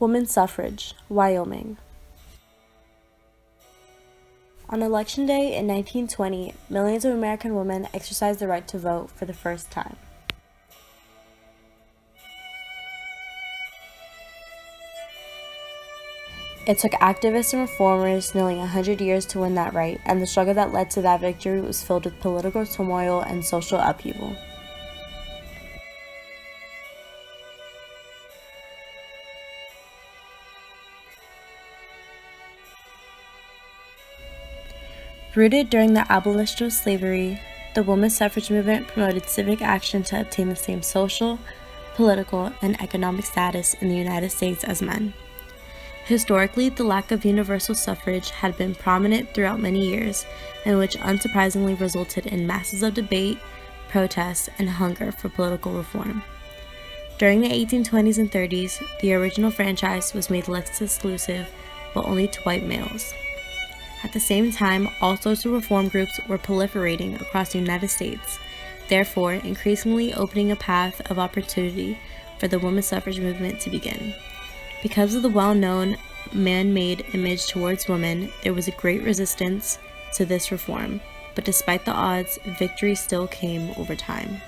Women's suffrage, Wyoming. On Election Day in 1920, millions of American women exercised the right to vote for the first time. It took activists and reformers nearly 100 years to win that right, and the struggle that led to that victory was filled with political turmoil and social upheaval. Rooted during the abolition of slavery, the women's suffrage movement promoted civic action to obtain the same social, political, and economic status in the United States as men. Historically, the lack of universal suffrage had been prominent throughout many years, and which unsurprisingly resulted in masses of debate, protests, and hunger for political reform. During the 1820s and 30s, the original franchise was made less exclusive, but only to white males. At the same time, all sorts of reform groups were proliferating across the United States, therefore increasingly opening a path of opportunity for the women's suffrage movement to begin. Because of the well-known man-made image towards women, there was a great resistance to this reform, but despite the odds, victory still came over time.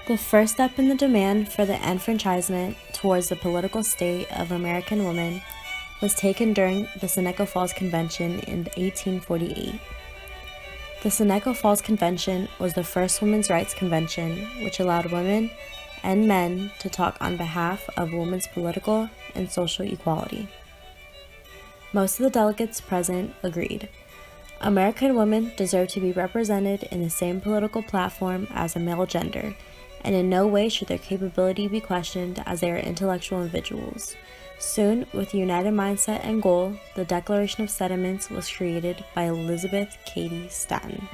The first step in the demand for the enfranchisement towards the political state of American women was taken during the Seneca Falls Convention in 1848. The Seneca Falls Convention was the first women's rights convention which allowed women and men to talk on behalf of women's political and social equality. Most of the delegates present agreed. American women deserve to be represented in the same political platform as a male gender, and in no way should their capability be questioned as they are intellectual individuals. Soon, with a united mindset and goal, the Declaration of Sentiments was created by Elizabeth Cady Stanton.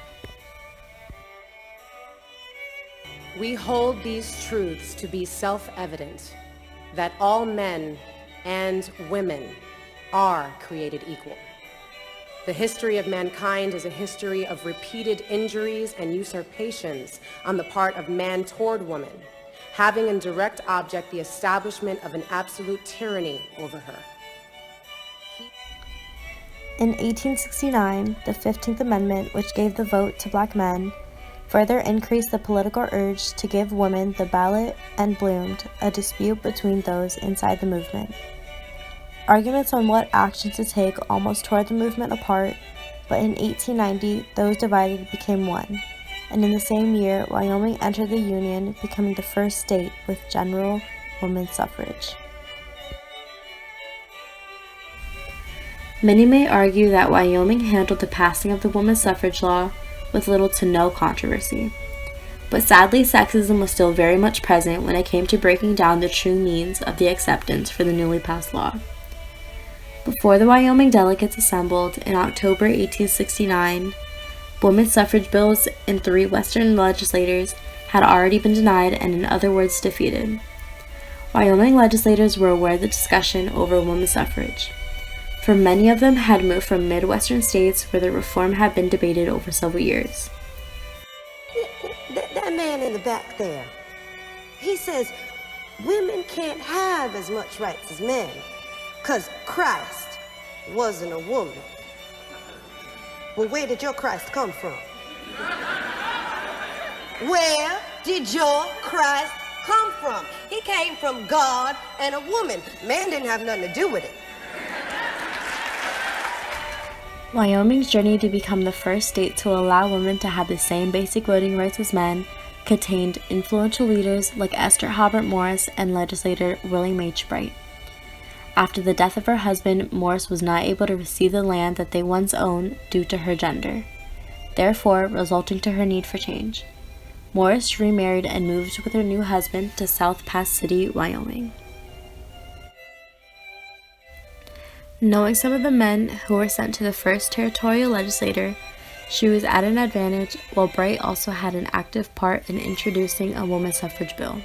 We hold these truths to be self-evident, that all men and women are created equal. The history of mankind is a history of repeated injuries and usurpations on the part of man toward woman, having in direct object the establishment of an absolute tyranny over her. In 1869, the 15th Amendment, which gave the vote to black men, further increased the political urge to give women the ballot and bloomed a dispute between those inside the movement. Arguments on what action to take almost tore the movement apart, but in 1890, those divided became one, and in the same year, Wyoming entered the Union, becoming the first state with general women's suffrage. Many may argue that Wyoming handled the passing of the women's suffrage law with little to no controversy. But sadly, sexism was still very much present when it came to breaking down the true means of the acceptance for the newly passed law. Before the Wyoming delegates assembled in October 1869, women's suffrage bills in 3 Western legislatures had already been denied and, in other words, defeated. Wyoming legislators were aware of the discussion over women's suffrage, for many of them had moved from Midwestern states where the reform had been debated over several years. That man in the back there, he says women can't have as much rights as men because Christ wasn't a woman. Well, where did your Christ come from? Where did your Christ come from? He came from God and a woman. Man didn't have nothing to do with it. Wyoming's journey to become the first state to allow women to have the same basic voting rights as men contained influential leaders like Esther Hobart Morris and legislator Willie H. Bright. After the death of her husband, Morris was not able to receive the land that they once owned due to her gender, therefore resulting to her need for change. Morris remarried and moved with her new husband to South Pass City, Wyoming. Knowing some of the men who were sent to the first territorial legislature, She was at an advantage, while Bright also had an active part in introducing a women's suffrage bill.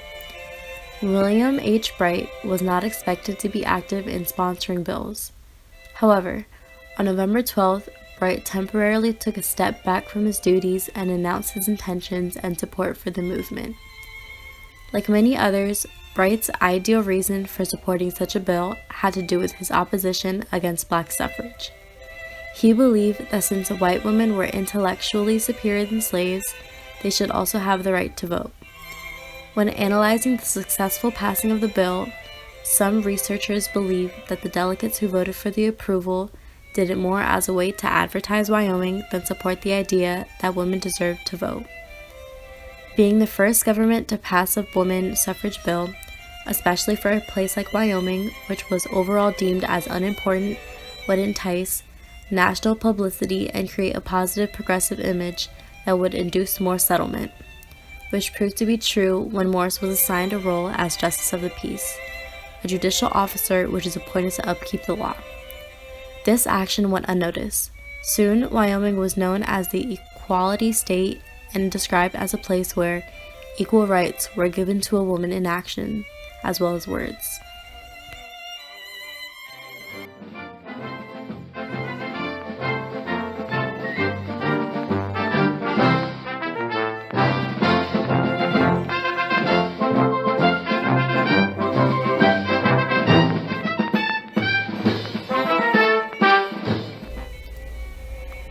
William H. Bright was not expected to be active in sponsoring bills. However, on November 12th, Bright temporarily took a step back from his duties and announced his intentions and support for the movement. Like many others, Bright's ideal reason for supporting such a bill had to do with his opposition against black suffrage. He believed that since white women were intellectually superior than slaves, they should also have the right to vote. When analyzing the successful passing of the bill, some researchers believe that the delegates who voted for the approval did it more as a way to advertise Wyoming than support the idea that women deserved to vote. Being the first government to pass a woman suffrage bill, especially for a place like Wyoming, which was overall deemed as unimportant, would entice national publicity and create a positive progressive image that would induce more settlement, which proved to be true when Morris was assigned a role as Justice of the Peace, a judicial officer which is appointed to upkeep the law. This action went unnoticed. Soon, Wyoming was known as the Equality State and described as a place where equal rights were given to a woman in action, as well as words.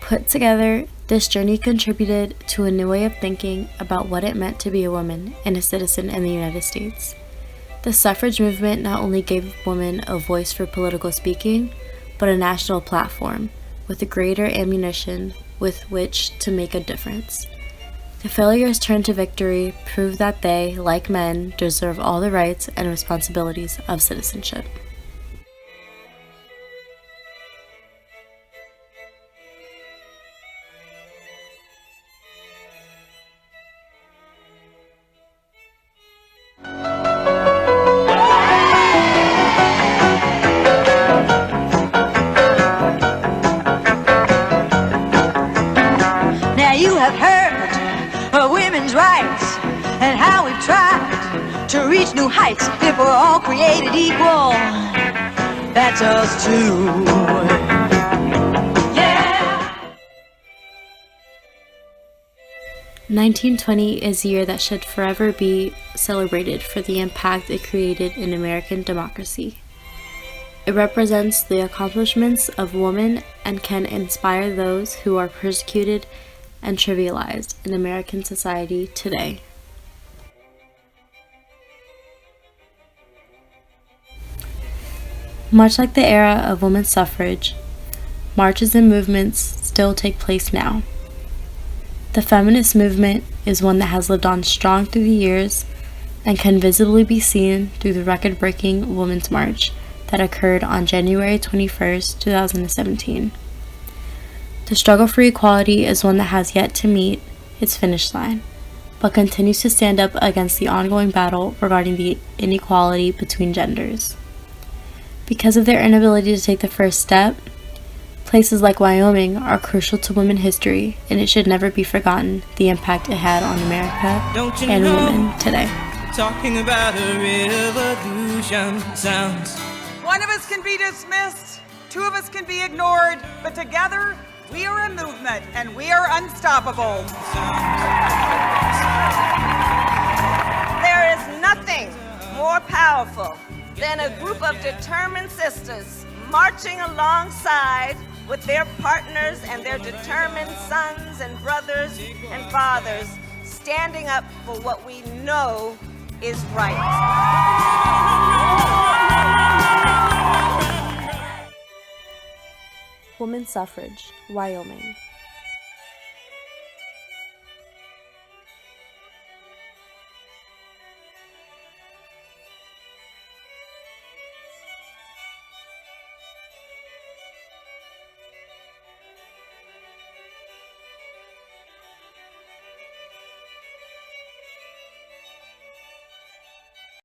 Put together, this journey contributed to a new way of thinking about what it meant to be a woman and a citizen in the United States. The suffrage movement not only gave women a voice for political speaking, but a national platform with a greater ammunition with which to make a difference. The failures turned to victory prove that they, like men, deserve all the rights and responsibilities of citizenship. Now you have heard of women's rights and how we've tried to reach new heights. If we're all created equal, that's us too. Yeah. 1920 is a year that should forever be celebrated for the impact it created in American democracy. It represents the accomplishments of women and can inspire those who are persecuted and trivialized in American society today. Much like the era of women's suffrage, marches and movements still take place now. The feminist movement is one that has lived on strong through the years and can visibly be seen through the record-breaking Women's March that occurred on January 21st, 2017. The struggle for equality is one that has yet to meet its finish line, but continues to stand up against the ongoing battle regarding the inequality between genders. Because of their inability to take the first step, places like Wyoming are crucial to women's history, and it should never be forgotten the impact it had on America and women today. Talking about a revolution sounds. One of us can be dismissed, two of us can be ignored, but together we are a movement and we are unstoppable. There is nothing more powerful than a group of determined sisters marching alongside with their partners and their determined sons and brothers and fathers, standing up for what we know is right. Women's suffrage, Wyoming.